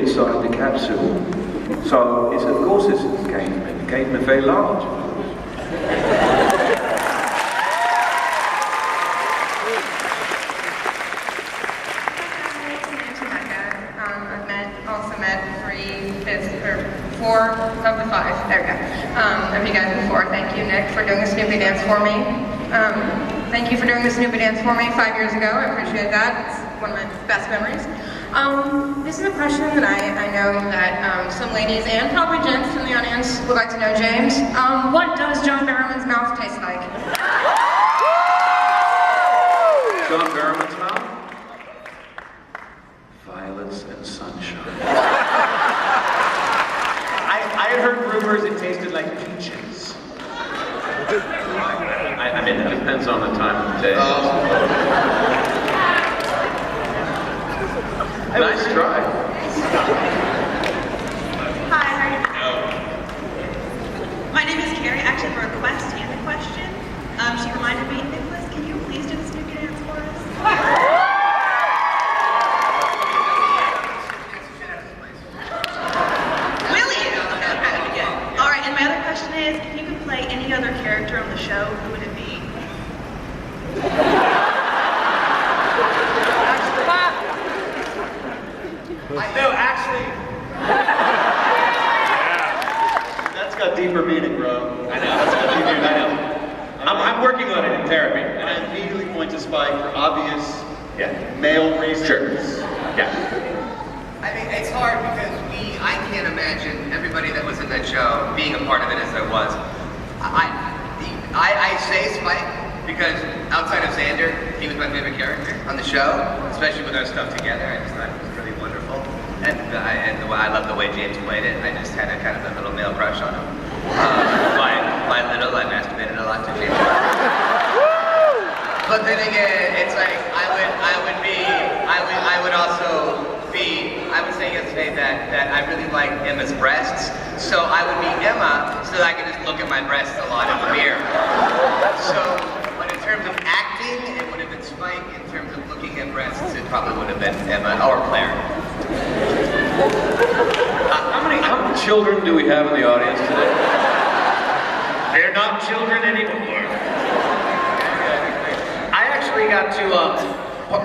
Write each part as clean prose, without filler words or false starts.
inside the capsule. So, of course it's a caveman. The cavemen are very large. Also met 4 of the 5, there we go, of you guys before. Thank you, Nick, for doing the Snoopy dance for me. Thank you for doing the Snoopy dance for me 5 years ago. I appreciate that. It's one of my best memories. This is a question that I know that some ladies and probably gents in the audience would like to know, James. What does John Barrowman's mouth taste like? John Barrowman's mouth? Violets and sunshine. I had heard rumors it tasted like peaches. I mean, it depends on the time of the day. Nice try. Hi, how are you? My name is Carrie. I actually have a request and a question. She reminded me, Nicholas, can you please do the Snoopy dance for us? Is, if you could play any other character on the show, who would it be? Actually. That's got deeper meaning, bro. I know, that's got deeper meaning, I know. I'm working on it in therapy. And I immediately point to Spike for obvious male reasons. Sure. Yeah. I mean, it's hard because I can't imagine everybody that was in that show being a part of it as I was. I say Spike because outside of Xander, he was my favorite character on the show, especially with our stuff together. I just thought it was really wonderful. And I love the way James played it. I just had a kind of a little male crush on him. By little, I masturbated a lot to James. But then again, it's like I would also be, I would say yesterday that I really like Emma's breasts, so I would be Emma so that I could just look at my breasts a lot in the mirror. So, but in terms of acting, it would have been Spike. In terms of looking at breasts, it probably would have been Emma or Claire. How many children do we have in the audience today? They're not children anymore. I actually got to,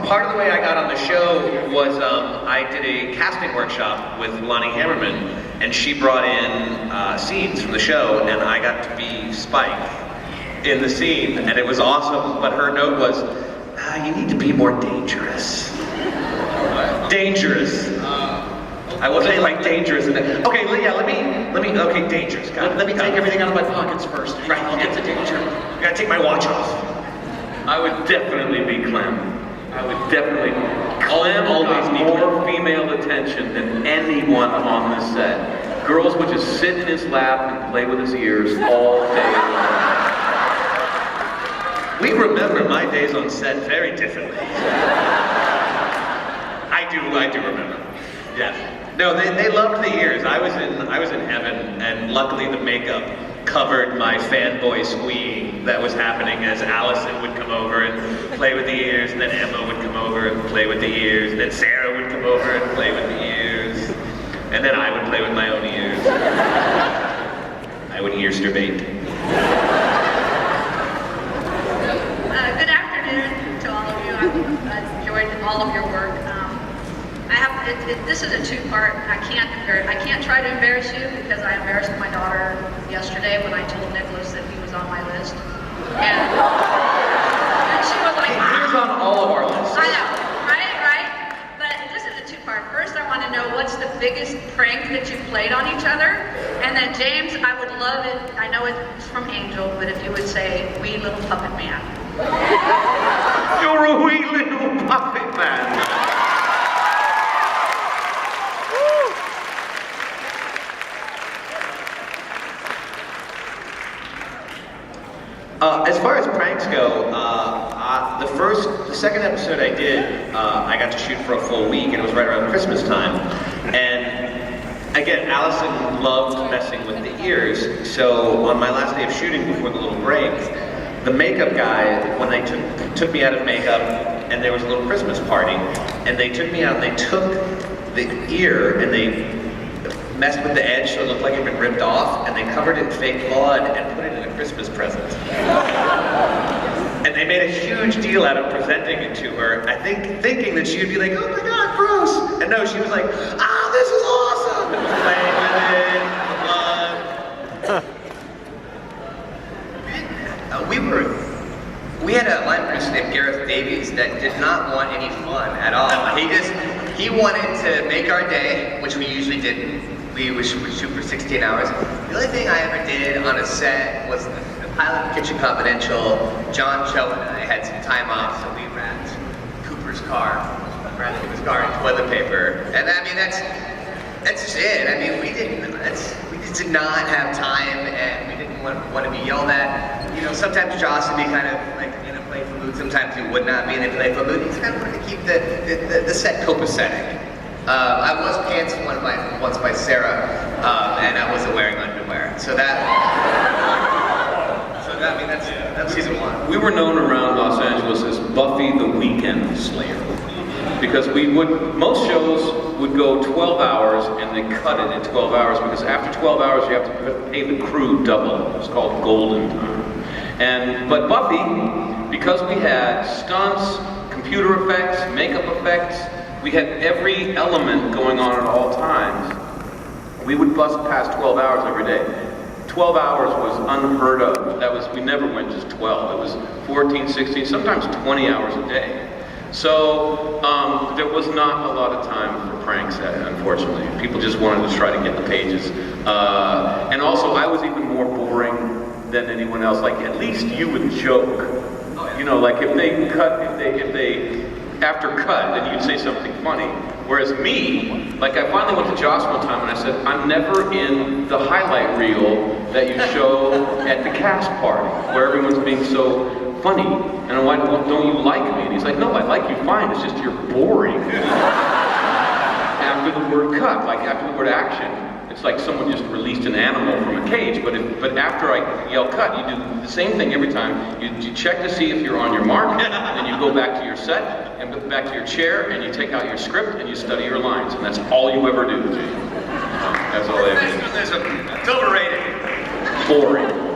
part of the way I got on the show was I did a casting workshop with Lonnie Hammerman, and she brought in scenes from the show, and I got to be Spike in the scene, and it was awesome, but her note was, you need to be more dangerous. Dangerous. I wasn't like dangerous. Okay, yeah, let me, okay, dangerous. Let me take everything out of my pockets first. Right, I'll get to danger. I gotta take my watch off. I would definitely be Clem. Clem always more female attention than anyone on the set. Girls would just sit in his lap and play with his ears all day long. We remember my days on set very differently. I do remember. Yes. No, they loved the ears. I was in heaven, and luckily the makeup covered my fanboy squeeing that was happening as Allison would come over and play with the ears, and then Emma would come over and play with the ears, and then Sarah would come over and play with the ears, and then I would play with my own ears. I would earsturbate. Good afternoon to all of you. I've enjoyed all of your work. This is a two-part. I can't try to embarrass you because I embarrassed my daughter yesterday when I told Nicholas that he was on my list. And she was like, He's on all of our lists. I know, right? But this is a two-part. First, I want to know what's the biggest prank that you played on each other? And then, James, I would love it. I know it's from Angel, but if you would say, "Wee little puppet man." You're a wee little puppet man. As far as pranks go, the second episode I did, I got to shoot for a full week, and it was right around Christmas time. And again, Allison loved messing with the ears, so on my last day of shooting before the little break, the makeup guy, when they took me out of makeup, and there was a little Christmas party, and they took me out and they took the ear and they messed with the edge so it looked like it had been ripped off, and they covered it in fake blood and put it in a Christmas present. And they made a huge deal out of presenting it to her, I think thinking that she would be like, oh my god, gross! And no, she was like, ah, this is awesome! And was playing with it, We had a line producer named Gareth Davies that did not want any fun at all. He wanted to make our day, which we usually didn't. We would shoot for 16 hours. The only thing I ever did on a set was the pilot of Kitchen Confidential. John Cho and I had some time off, so we wrapped Cooper's car in toilet paper. And I mean, that's just it. I mean, we just did not have time, and we didn't want to be yelled at. You know, sometimes Joss would be kind of like in a playful mood, sometimes he would not be in a playful mood. He just kind of wanted to keep the set copacetic. I was pantsed once by Sarah, and I wasn't wearing underwear. So that's season 1. We were known around Los Angeles as Buffy the Weekend Slayer. Because most shows would go 12 hours and they cut it in 12 hours because after 12 hours you have to pay the crew double. It's called golden time. But Buffy, because we had stunts, computer effects, makeup effects, we had every element going on at all times. We would bust past 12 hours every day. 12 hours was unheard of. We never went just 12. It was 14, 16, sometimes 20 hours a day. So there was not a lot of time for pranks, unfortunately. People just wanted to try to get the pages. And also, I was even more boring than anyone else. Like, at least you would joke. You know, like if they after cut, then you'd say something funny. Whereas me, like I finally went to Joss one time and I said, I'm never in the highlight reel that you show at the cast party, where everyone's being so funny. And I'm like, well, don't you like me? And he's like, no, I like you fine, it's just you're boring. After the word cut, like after the word action, it's like someone just released an animal from a cage, but after I yell cut, you do the same thing every time. You check to see if you're on your mark, then you go back to your set, and back to your chair, and you take out your script, and you study your lines, and that's all you ever do. That's all I ever do. It's overrated. Boring.